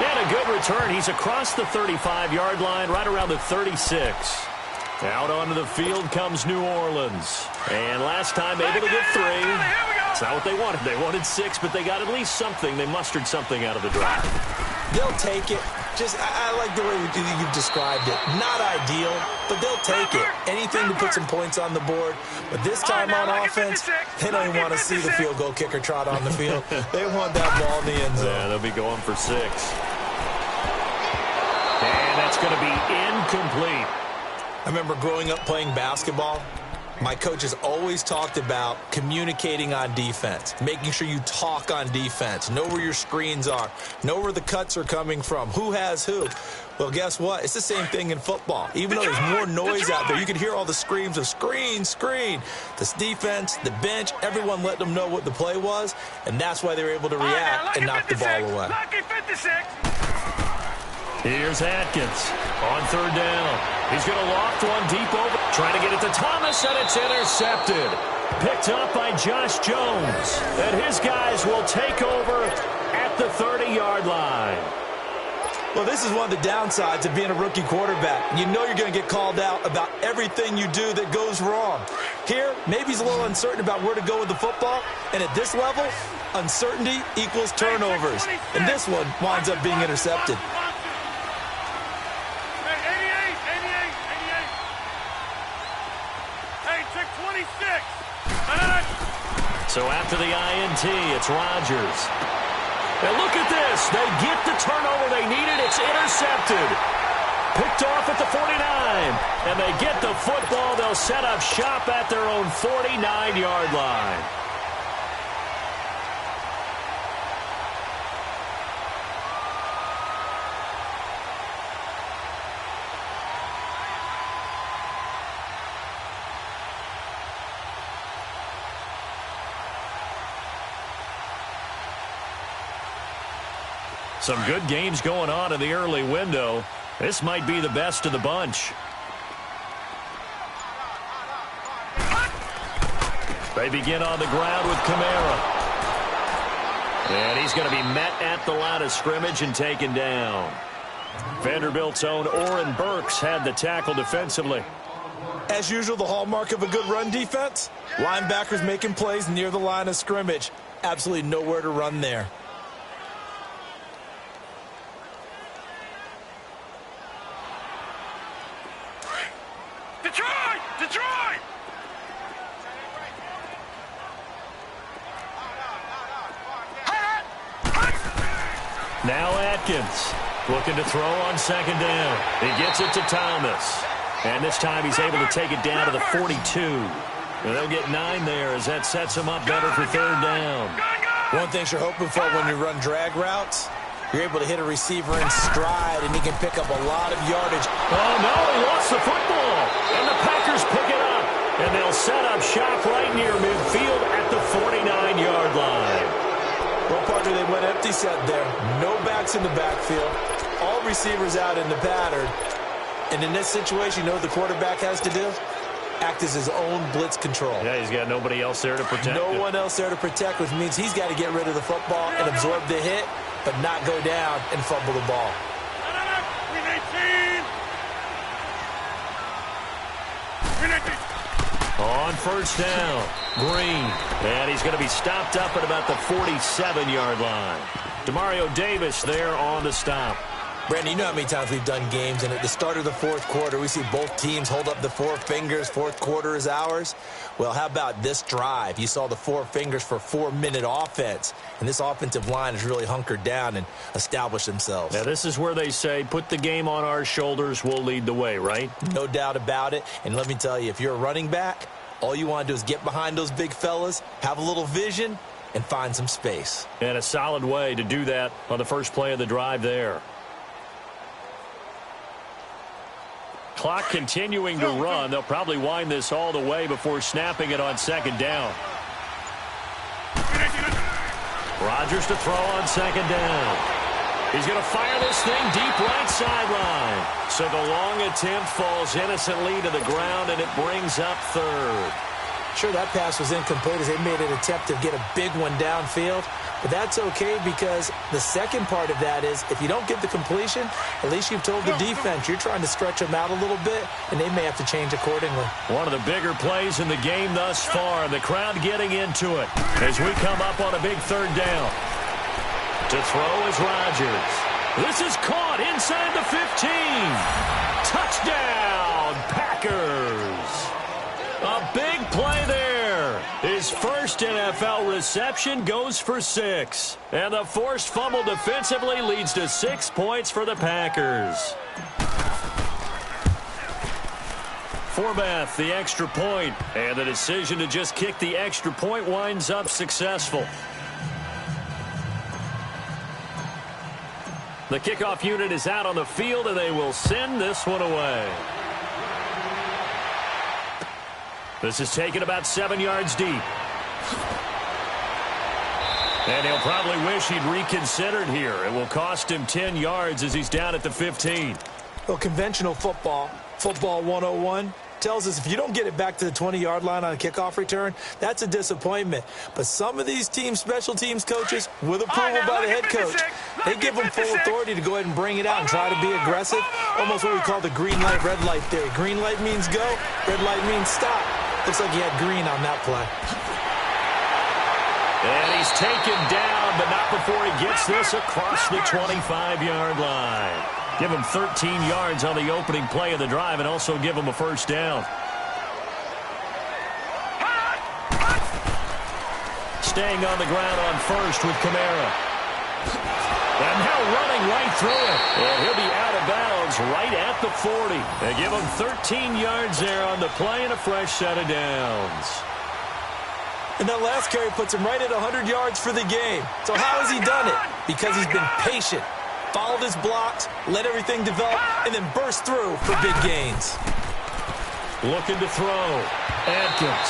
And a good return. He's across the 35-yard line, right around the 36. Out onto the field comes New Orleans. And last time able to get 3. It's not what they wanted. They wanted 6, but they got at least something. They mustered something out of the drive. They'll take it. I like the way you've described it. Not ideal, but they'll take it. Anything to put some points on the board. But this time on offense, they don't even want to see the field goal kicker trot on the field. They want that ball in the end zone. Yeah, they'll be going for 6. And that's going to be incomplete. I remember growing up playing basketball. My coaches always talked about communicating on defense, making sure you talk on defense, know where your screens are, know where the cuts are coming from, who has who. Well, guess what? It's the same thing in football. Even though there's more noise out there, you can hear all the screams of screen, screen. This defense, the bench, everyone let them know what the play was, and that's why they were able to react and knock the ball away. Here's Atkins on 3rd down. He's going to loft one deep over. Trying to get it to Thomas, and it's intercepted. Picked up by Josh Jones. And his guys will take over at the 30-yard line. Well, this is one of the downsides of being a rookie quarterback. You know you're going to get called out about everything you do that goes wrong. Here, maybe he's a little uncertain about where to go with the football. And at this level, uncertainty equals turnovers. And this one winds up being intercepted. So after the INT, it's Rodgers. And look at this. They get the turnover they needed. It's intercepted. Picked off at the 49. And they get the football. They'll set up shop at their own 49-yard line. Some good games going on in the early window. This might be the best of the bunch. They begin on the ground with Kamara. And he's going to be met at the line of scrimmage and taken down. Vanderbilt's own Oren Burks had the tackle defensively. As usual, the hallmark of a good run defense, linebackers making plays near the line of scrimmage. Absolutely nowhere to run there. Detroit! Detroit! Now Atkins looking to throw on second down. He gets it to Thomas. And this time he's able to take it down to the 42. And they'll get 9 there as that sets him up better for third down. One thing you're hoping for when you run drag routes, you're able to hit a receiver in stride, and he can pick up a lot of yardage. Oh, no, he lost the football. And the Packers pick it up. And they'll set up shop right near midfield at the 49-yard line. Well, partner, they went empty set there. No backs in the backfield. All receivers out in the pattern. And in this situation, you know what the quarterback has to do? Act as his own blitz control. Yeah, he's got nobody else there to protect No him. one else there to protect, which means he's got to get rid of the football and absorb the hit, but not go down and fumble the ball. On first down, Green. And he's going to be stopped up at about the 47-yard line. Demario Davis there on the stop. Brandon, you know how many times we've done games, and at the start of the fourth quarter, we see both teams hold up the 4 fingers. Fourth quarter is ours. Well, how about this drive? You saw the 4 fingers for 4-minute offense, and this offensive line has really hunkered down and established themselves. Now, this is where they say, put the game on our shoulders, we'll lead the way, right? No doubt about it, and let me tell you, if you're a running back, all you want to do is get behind those big fellas, have a little vision, and find some space. And a solid way to do that on the first play of the drive there. Clock continuing to run. They'll probably wind this all the way before snapping it on second down. Rodgers to throw on second down. He's going to fire this thing deep right sideline. So the long attempt falls innocently to the ground, and it brings up third. Sure, that pass was incomplete as they made an attempt to get a big one downfield. But that's okay because the second part of that is if you don't get the completion, at least you've told the defense you're trying to stretch them out a little bit, and they may have to change accordingly. One of the bigger plays in the game thus far. The crowd getting into it as we come up on a big third down. To throw is Rodgers. This is caught inside the 15. Touchdown, Packers. A big play there. His first NFL reception goes for 6. And the forced fumble defensively leads to 6 points for the Packers. Forbath, the extra point. And the decision to just kick the extra point winds up successful. The kickoff unit is out on the field, and they will send this one away. This is taken about 7 yards deep. And he'll probably wish he'd reconsidered here. It will cost him 10 yards as he's down at the 15. Well, conventional football 101, tells us if you don't get it back to the 20-yard line on a kickoff return, that's a disappointment. But some of these special teams coaches, with approval by the head coach, they give them full authority to go ahead and bring it out and try to be aggressive. Almost what we call the green light, red light theory. Green light means go, red light means stop. Looks like he had green on that play. And he's taken down, but not before he gets this across the 25-yard line. Give him 13 yards on the opening play of the drive and also give him a first down. Staying on the ground on first with Kamara. And now running right through it. And he'll be out of bounds right at the 40. They give him 13 yards there on the play and a fresh set of downs. And that last carry puts him right at 100 yards for the game. So how has he done it? Because he's been patient, followed his blocks, let everything develop, and then burst through for big gains. Looking to throw. Atkins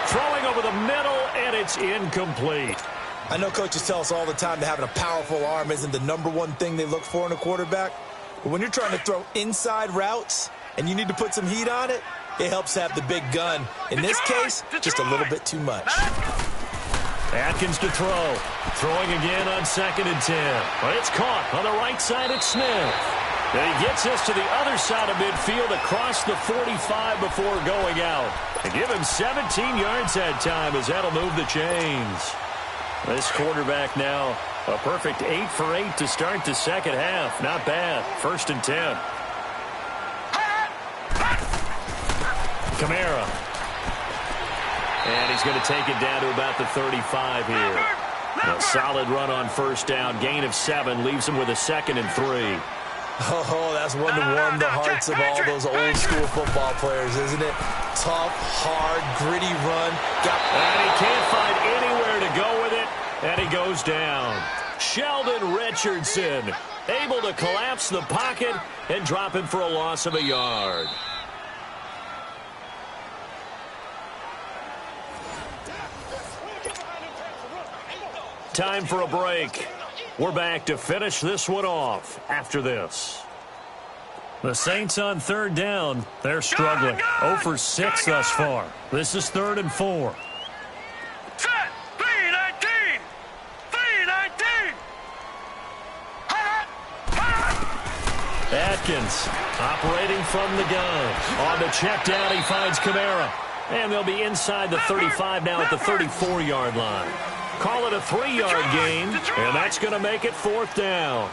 throwing over the middle, and it's incomplete. I know coaches tell us all the time that having a powerful arm isn't the #1 thing they look for in a quarterback. But when you're trying to throw inside routes and you need to put some heat on it, it helps have the big gun. In this case, just a little bit too much. Atkins to throw. Throwing again on 2nd and 10. But it's caught on the right side at Smith. And he gets us to the other side of midfield across the 45 before going out. And give him 17 yards that time as that'll move the chains. This quarterback now a perfect 8 for 8 to start the second half. Not bad. 1st and 10. Kamara. And he's going to take it down to about the 35 here. A solid run on first down. Gain of 7 leaves him with a 2nd and 3. Oh, that's one to warm the hearts of all those old school football players, isn't it? Tough, hard, gritty run. And he can't find anywhere to go with it, and he goes down. Sheldon Richardson able to collapse the pocket and drop him for a loss of a yard. Time for a break. We're back to finish this one off after this. The Saints on 3rd down. They're struggling. 0 for 6 thus far. This is 3rd and 4. Set. 3-19. 3-19. Atkins operating from the gun. On the check down, he finds Kamara. And they'll be inside the 35 now at the 34-yard line. Call it a 3-yard gain, and that's going to make it 4th down.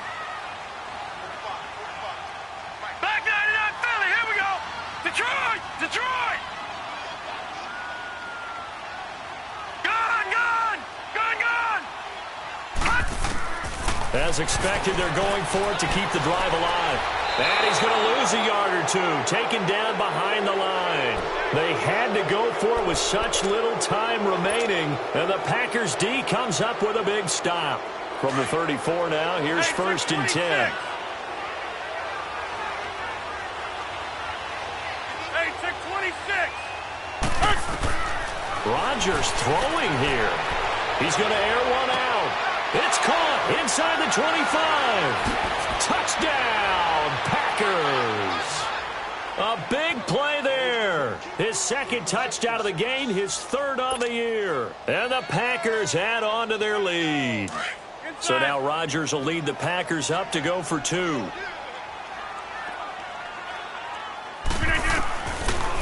Back 99 Philly, here we go. Detroit, Detroit. Gun. As expected, they're going for it to keep the drive alive. And he's going to lose a yard or 2, taken down behind the line. They had to go for it with such little time remaining, and the Packers D comes up with a big stop. From the 34 now, here's 1st and 10. Hey, 626. Rodgers throwing here. He's going to air one out. It's caught inside the 25. Touchdown, Packers. A big play there. His 2nd touchdown of the game, his 3rd on the year. And the Packers add on to their lead. So now Rodgers will lead the Packers up to go for 2.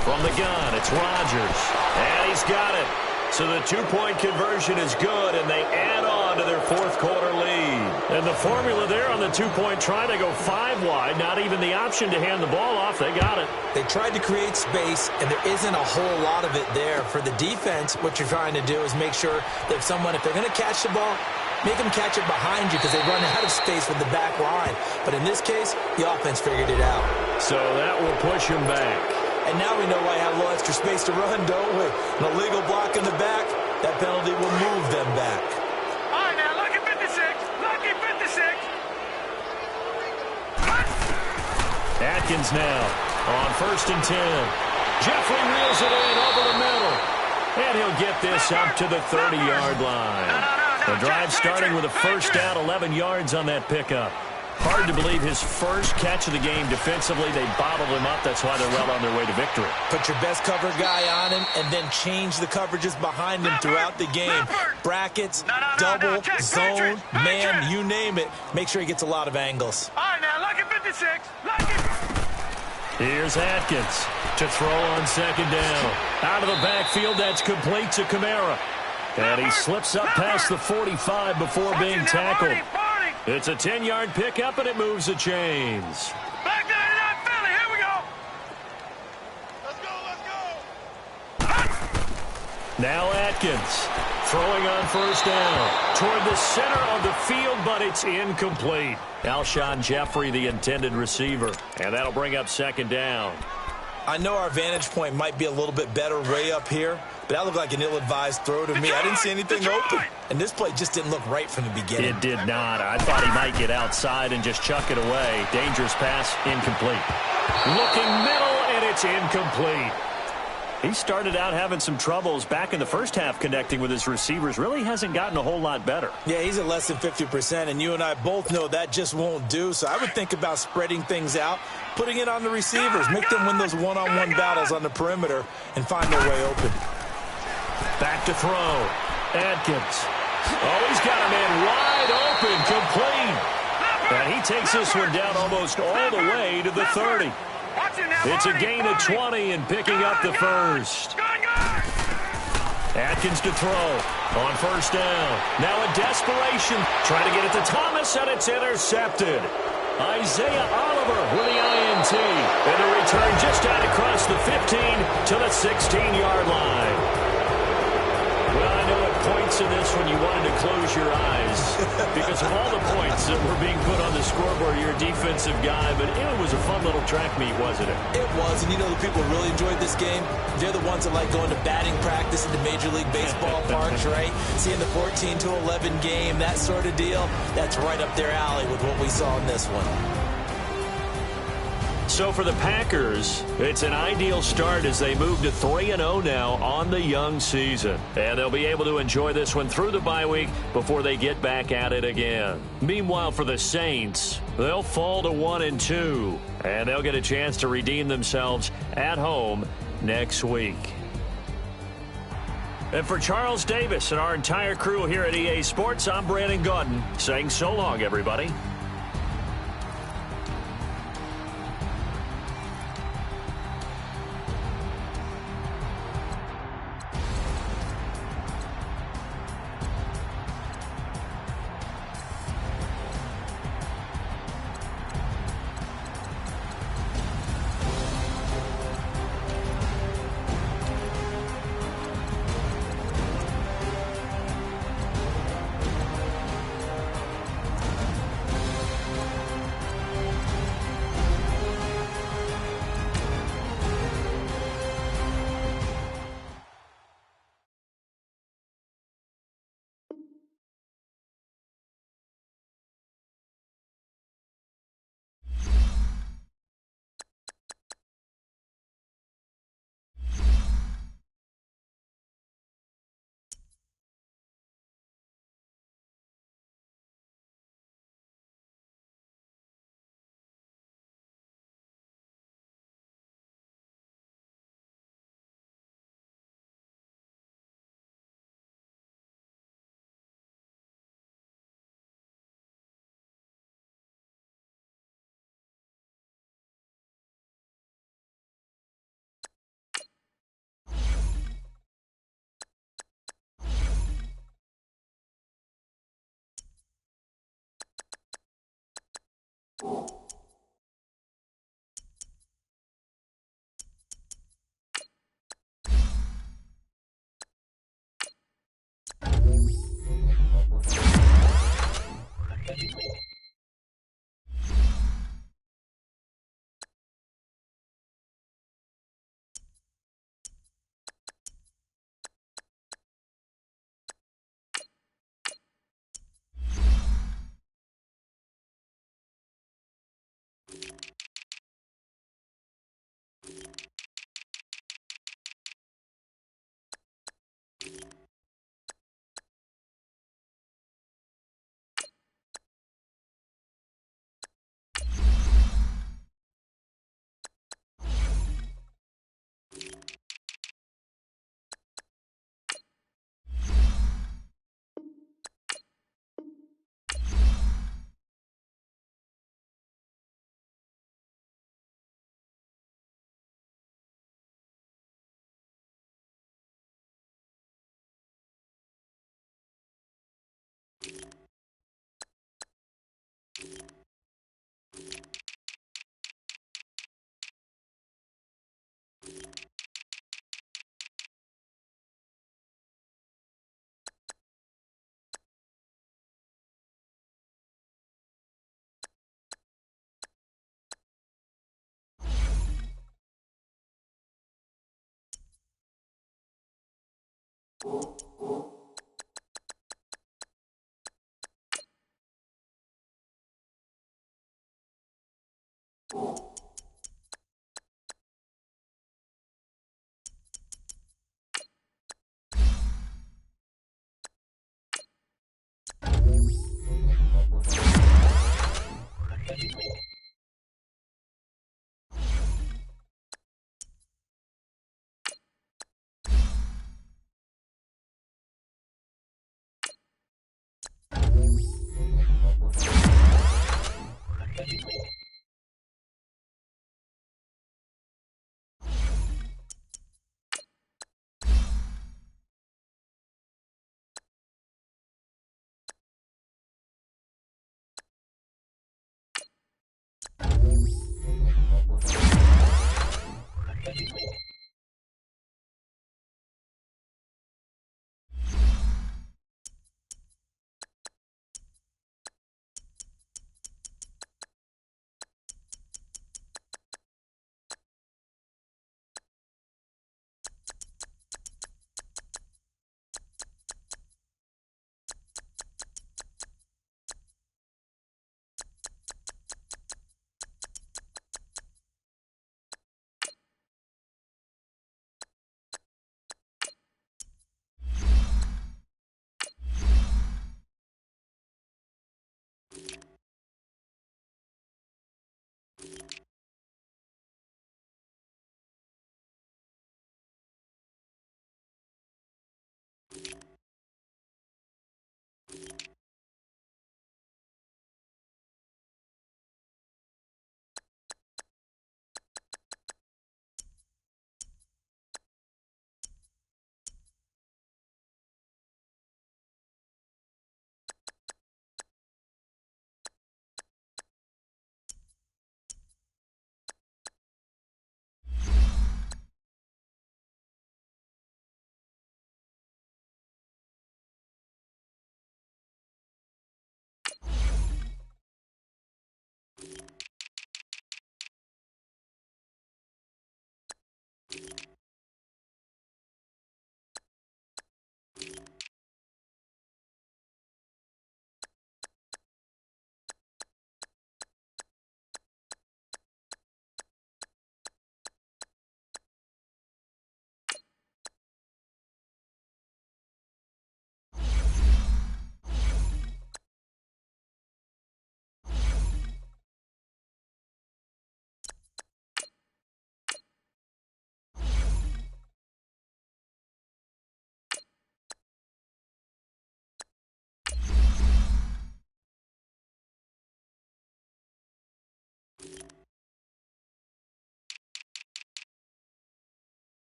From the gun, it's Rodgers. And he's got it. So the 2-point conversion is good, and they add on to their 4th quarter lead. And the formula there on the 2-point try to go 5 wide, not even the option to hand the ball off. They got it. They tried to create space, and there isn't a whole lot of it there. For the defense, what you're trying to do is make sure that if they're going to catch the ball, make them catch it behind you because they run out of space with the back line. But in this case, the offense figured it out. So that will push him back. And now we know why I have a little extra space to run, don't we? An illegal block in the back, that penalty will move them back. All right, now, lucky 56. Lucky 56. Atkins now on 1st and 10. Jeffrey reels it in over the middle. And he'll get this up to the 30-yard line. The drive starting with a 1st down, 11 yards on that pickup. Hard to believe his first catch of the game defensively. They bottled him up. That's why they're well on their way to victory. Put your best cover guy on him and then change the coverages behind him throughout the game. Brackets, double, zone, man, you name it. Make sure he gets a lot of angles. All right, now, lucky 56. Lucky. Here's Atkins to throw on 2nd down. Out of the backfield, that's complete to Kamara. And he slips up past the 45 before being tackled. It's a 10-yard pickup, and it moves the chains. Back 99 Philly, here we go. Let's go. Now Atkins throwing on 1st down toward the center of the field, but it's incomplete. Alshon Jeffrey, the intended receiver, and that'll bring up 2nd down. I know our vantage point might be a little bit better way up here, but that looked like an ill-advised throw to me. I didn't see anything open, and this play just didn't look right from the beginning. It did not. I thought he might get outside and just chuck it away. Dangerous pass, incomplete. Looking middle, and it's incomplete. He started out having some troubles back in the first half connecting with his receivers. Really hasn't gotten a whole lot better. Yeah, he's at less than 50%, and you and I both know that just won't do. So I would think about spreading things out, putting it on the receivers, make them win those one-on-one battles on the perimeter, and find their way open. Back to throw. Atkins. Oh, he's got a man wide open, complete. And he takes this one down almost all the way to the 30. It's a gain of 20 and picking up the 1st. Atkins to throw on 1st down. Now in desperation, trying to get it to Thomas, and it's intercepted. Isaiah Oliver with the INT. And a return just out across the 15 to to the 16-yard line. Well, I know at points in this one you wanted to close your eyes because of all the points that were being put on the scoreboard. You're a defensive guy, but it was a fun little track meet, wasn't it? It was, and you know the people really enjoyed this game? They're the ones that like going to batting practice at the Major League Baseball parks, right? Seeing the 14-11 game, that sort of deal, that's right up their alley with what we saw in this one. So for the Packers, it's an ideal start as they move to 3-0 now on the young season. And they'll be able to enjoy this one through the bye week before they get back at it again. Meanwhile, for the Saints, they'll fall to 1-2. And they'll get a chance to redeem themselves at home next week. And for Charles Davis and our entire crew here at EA Sports, I'm Brandon Gaudin saying so long, everybody.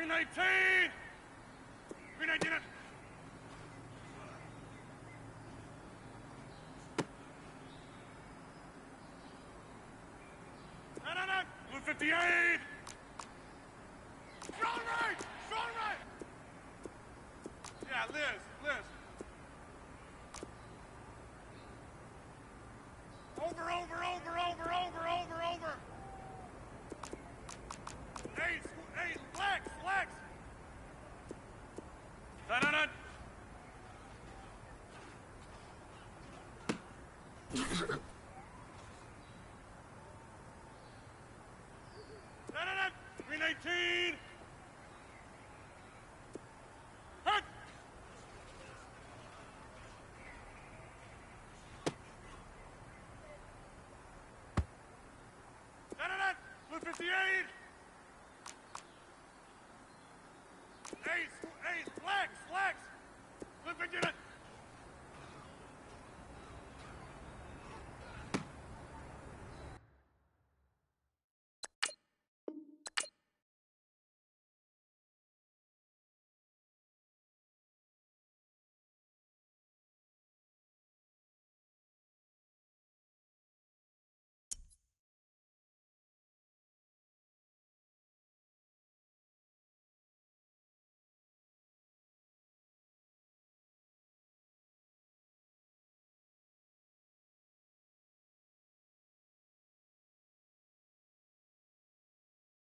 319! 319! No. Blue 58! Strong right! Strong right! Yeah, Liz. Over. Hey, flex! No. No. 319! Hut! No. Blue 58! Hey, flex! Blue 58!